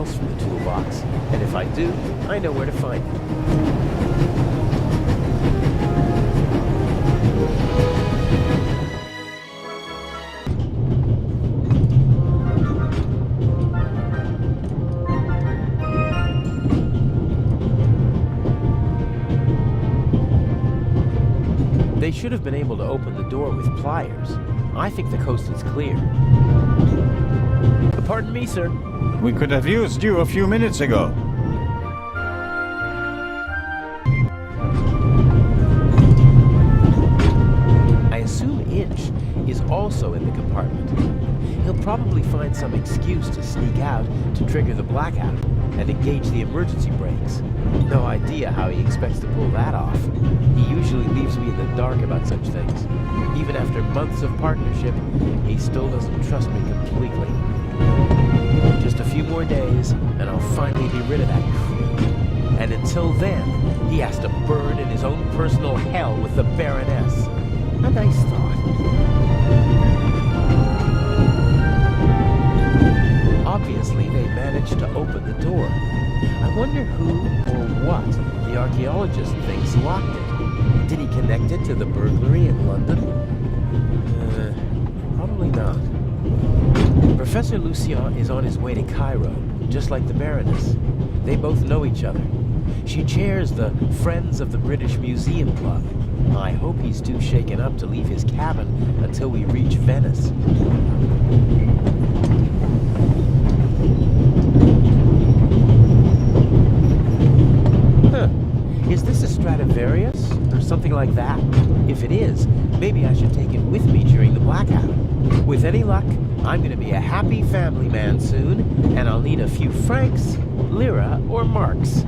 else from the toolbox, and if I do, I know where to find it. They should have been able to open the door with pliers. I think the coast is clear. Pardon me, sir. We could have used you a few minutes ago. I assume Inch is also in the compartment. He'll probably find some excuse to sneak out to trigger the blackout and engage the emergency brakes. No idea how he expects to pull that off. He usually leaves me in the dark about such things. Even after months of partnership, he still doesn't trust me completely. Just a few more days, and I'll finally be rid of that creep. And until then, he has to burn in his own personal hell with the Baroness. A nice thought. Obviously, they managed to open the door. I wonder who or what the archaeologist thinks locked it. Did he connect it to the burglary in London? Probably not. Professor Lucien is on his way to Cairo, just like the Baroness. They both know each other. She chairs the Friends of the British Museum Club. I hope he's too shaken up to leave his cabin until we reach Venice. Is this a Stradivarius or something like that? If it is, maybe I should take it with me during the blackout. With any luck, I'm going to be a happy family man soon, and I'll need a few francs, lira, or marks.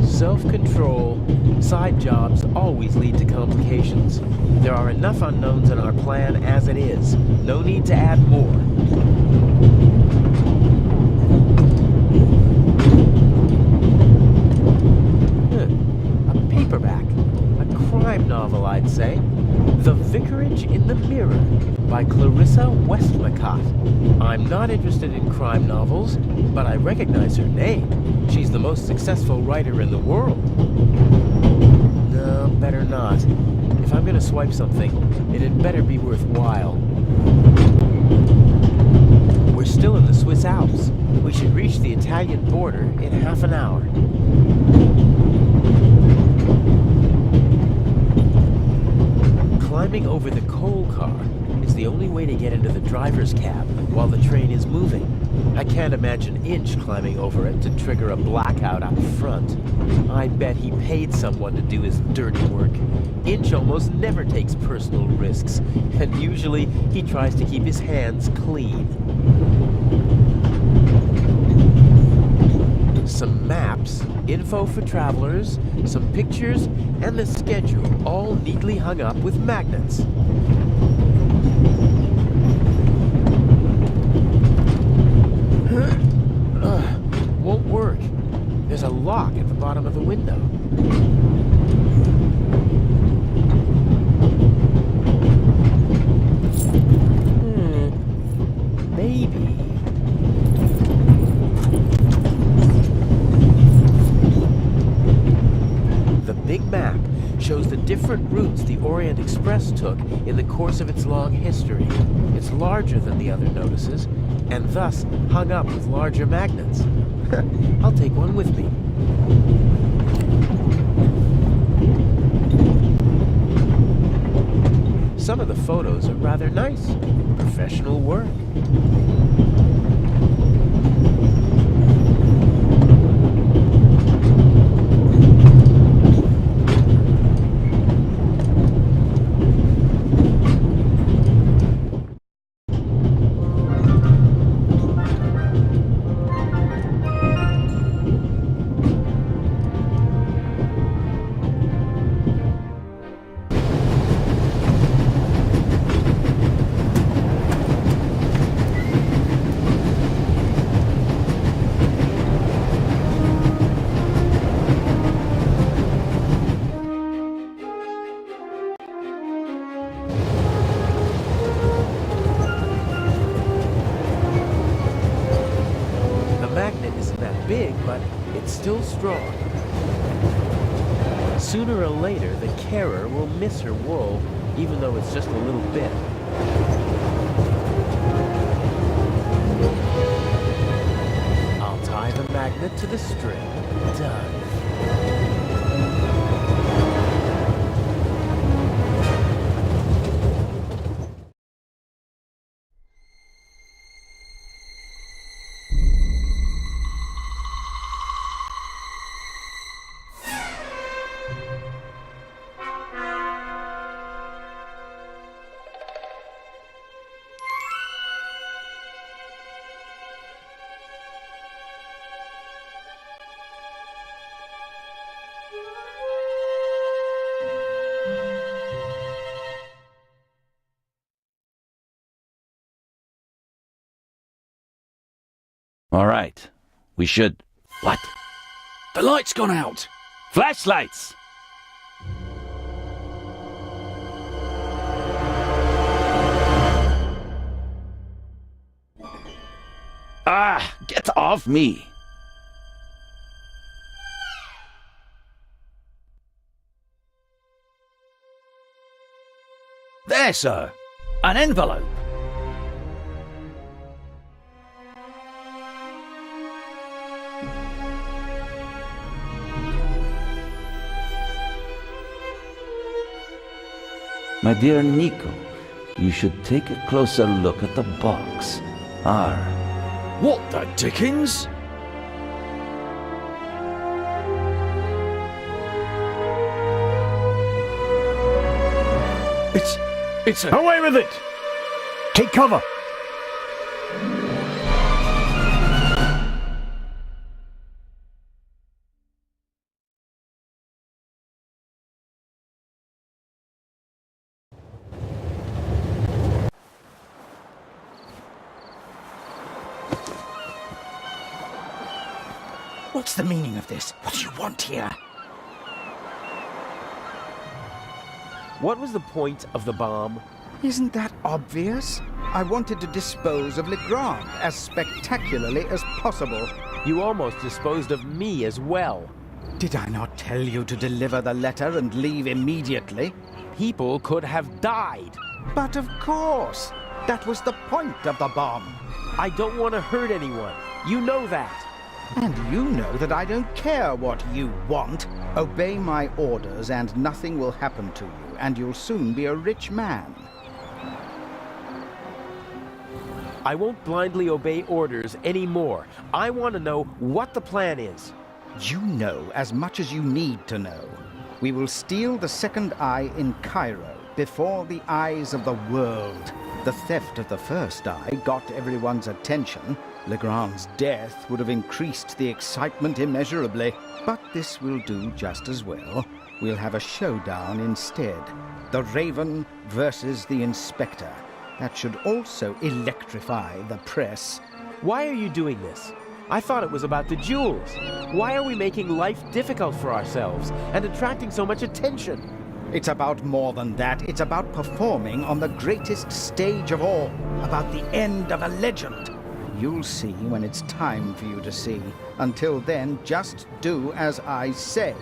Self-control. Side jobs always lead to complications. There are enough unknowns in our plan as it is. No need to add more. Paperback. A crime novel, I'd say. The Vicarage in the Mirror by Clarissa Westmacott. I'm not interested in crime novels, but I recognize her name. She's the most successful writer in the world. No, better not. If I'm gonna swipe something, it had better be worthwhile. We're still in the Swiss Alps. We should reach the Italian border in half an hour. Climbing over the coal car is the only way to get into the driver's cab while the train is moving. I can't imagine Inch climbing over it to trigger a blackout up front. I bet he paid someone to do his dirty work. Inch almost never takes personal risks, and usually he tries to keep his hands clean. Some maps, info for travelers, some pictures, and the schedule, all neatly hung up with magnets. Won't work. There's a lock at the bottom of the window. Maybe. The big map shows the different routes the Orient Express took in the course of its long history. It's larger than the other notices, and thus hung up with larger magnets. I'll take one with me. Some of the photos are rather nice. Professional work. it's still strong. Sooner or later, the carer will miss her wool, even though it's just a little bit. I'll tie the magnet to the string. Done. All right. We should... What? The light's gone out! Flashlights! Ah! Get off me! There, sir! An envelope! My dear Nico, you should take a closer look at the box. R. What the dickens? It's a... Away with it! Take cover! What's the meaning of this? What do you want here? What was the point of the bomb? Isn't that obvious? I wanted to dispose of Legrand as spectacularly as possible. You almost disposed of me as well. Did I not tell you to deliver the letter and leave immediately? People could have died. But of course! That was the point of the bomb. I don't want to hurt anyone. You know that. And you know that I don't care what you want. Obey my orders and nothing will happen to you, and you'll soon be a rich man. I won't blindly obey orders anymore. I want to know what the plan is. You know as much as you need to know. We will steal the second eye in Cairo, before the eyes of the world. The theft of the first eye got everyone's attention. Legrand's death would have increased the excitement immeasurably. But this will do just as well. We'll have a showdown instead. The Raven versus the Inspector. That should also electrify the press. Why are you doing this? I thought it was about the jewels. Why are we making life difficult for ourselves and attracting so much attention? It's about more than that. It's about performing on the greatest stage of all. About the end of a legend. You'll see when it's time for you to see. Until then, just do as I say.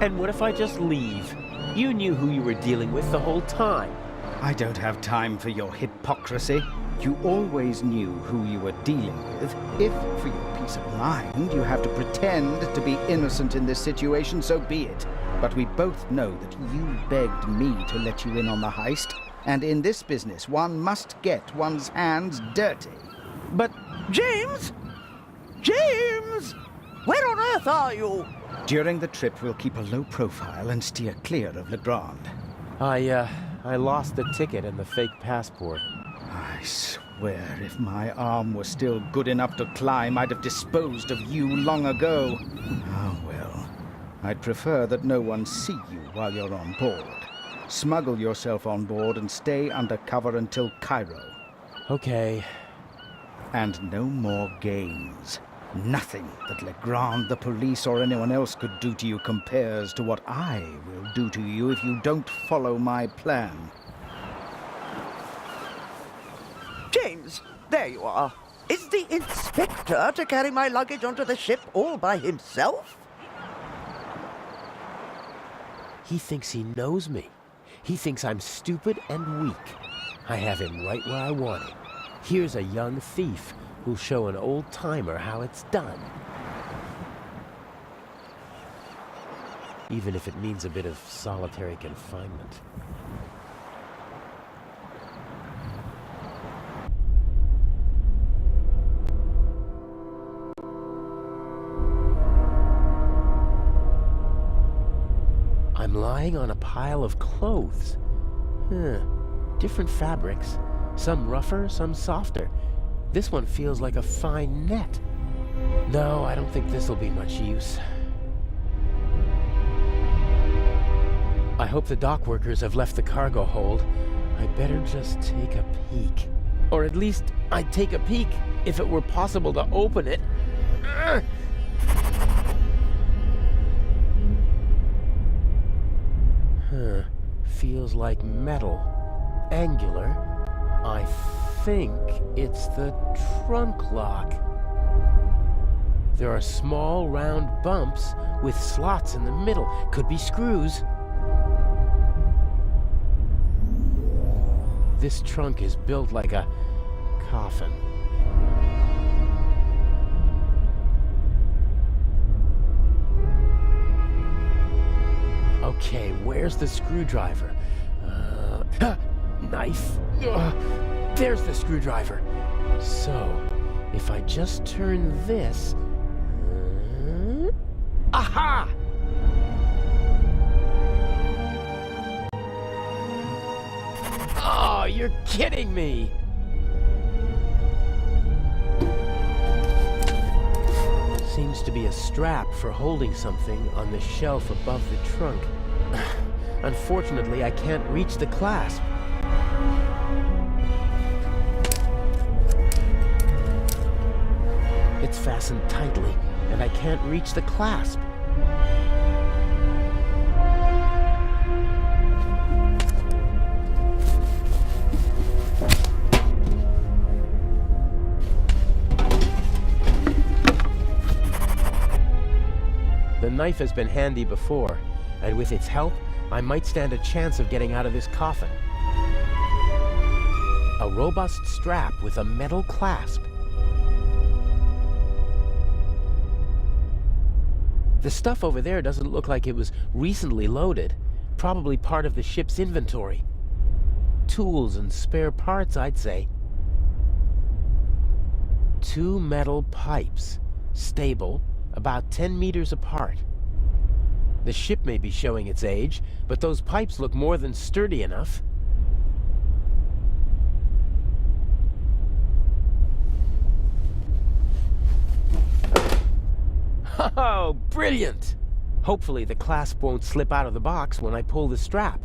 And what if I just leave? You knew who you were dealing with the whole time. I don't have time for your hypocrisy. You always knew who you were dealing with. If, for your peace of mind, you have to pretend to be innocent in this situation, so be it. But we both know that you begged me to let you in on the heist. And in this business, one must get one's hands dirty. But, James? James! Where on earth are you? During the trip, we'll keep a low profile and steer clear of Legrand. I lost the ticket and the fake passport. I swear, if my arm was still good enough to climb, I'd have disposed of you long ago. Oh, well. I'd prefer that no one see you while you're on board. Smuggle yourself on board and stay under cover until Cairo. Okay. And no more games. Nothing that Legrand, the police, or anyone else could do to you compares to what I will do to you if you don't follow my plan. James, there you are. Is the inspector to carry my luggage onto the ship all by himself? He thinks he knows me. He thinks I'm stupid and weak. I have him right where I want him. Here's a young thief who'll show an old-timer how it's done. Even if it means a bit of solitary confinement. I'm lying on a pile of clothes. Different fabrics. Some rougher, some softer. This one feels like a fine net. No, I don't think this'll be much use. I hope the dock workers have left the cargo hold. I better just take a peek. Or at least, I'd take a peek if it were possible to open it. Feels like metal. Angular. I think it's the trunk lock. There are small round bumps with slots in the middle. Could be screws. This trunk is built like a coffin. Okay, where's the screwdriver? Knife. There's the screwdriver. So, if I just turn this... aha! Oh, you're kidding me! Seems to be a strap for holding something on the shelf above the trunk. Unfortunately, I can't reach the clasp. It's fastened tightly, and I can't reach the clasp. The knife has been handy before, and with its help, I might stand a chance of getting out of this coffin. A robust strap with a metal clasp. The stuff over there doesn't look like it was recently loaded. Probably part of the ship's inventory. Tools and spare parts, I'd say. 2 metal pipes. Stable, about 10 meters apart. The ship may be showing its age, but those pipes look more than sturdy enough. Oh, brilliant! Hopefully the clasp won't slip out of the box when I pull the strap.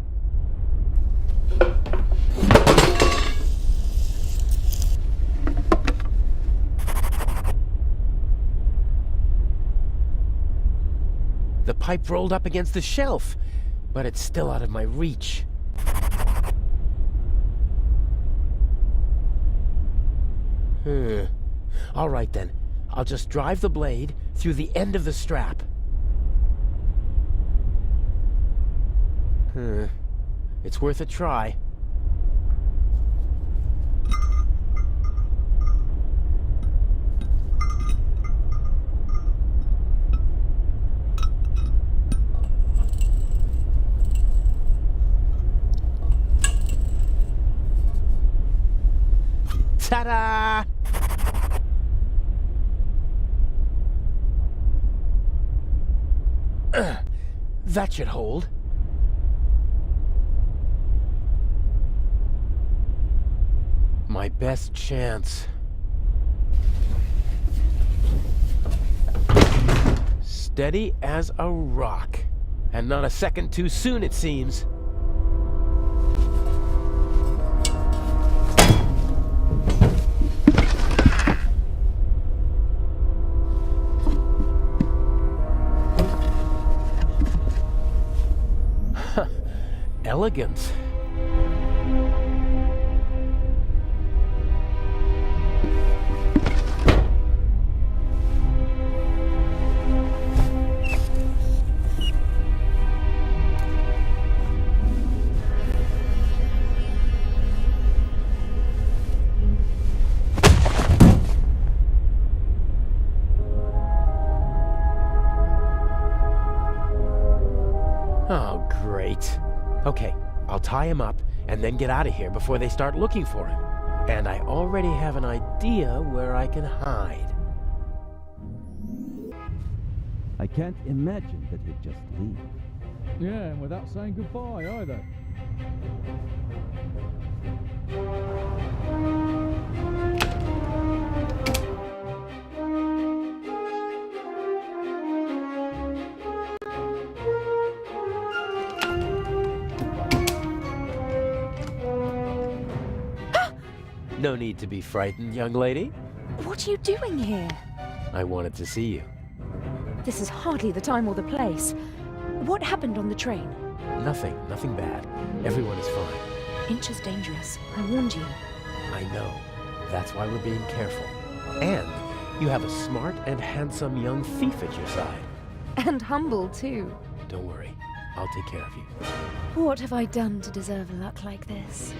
The pipe rolled up against the shelf, but it's still out of my reach. All right then. I'll just drive the blade through the end of the strap. It's worth a try. Ta-da! That should hold. My best chance. Steady as a rock. And not a second too soon, it seems. Elegant. Oh, great. Okay, I'll tie him up and then get out of here before they start looking for him. And I already have an idea where I can hide. I can't imagine that he'd just leave. Yeah, and without saying goodbye either. No need to be frightened, young lady. What are you doing here? I wanted to see you. This is hardly the time or the place. What happened on the train? Nothing bad. Everyone is fine. Inch is dangerous. I warned you. I know. That's why we're being careful. And you have a smart and handsome young thief at your side. And humble, too. Don't worry. I'll take care of you. What have I done to deserve luck like this?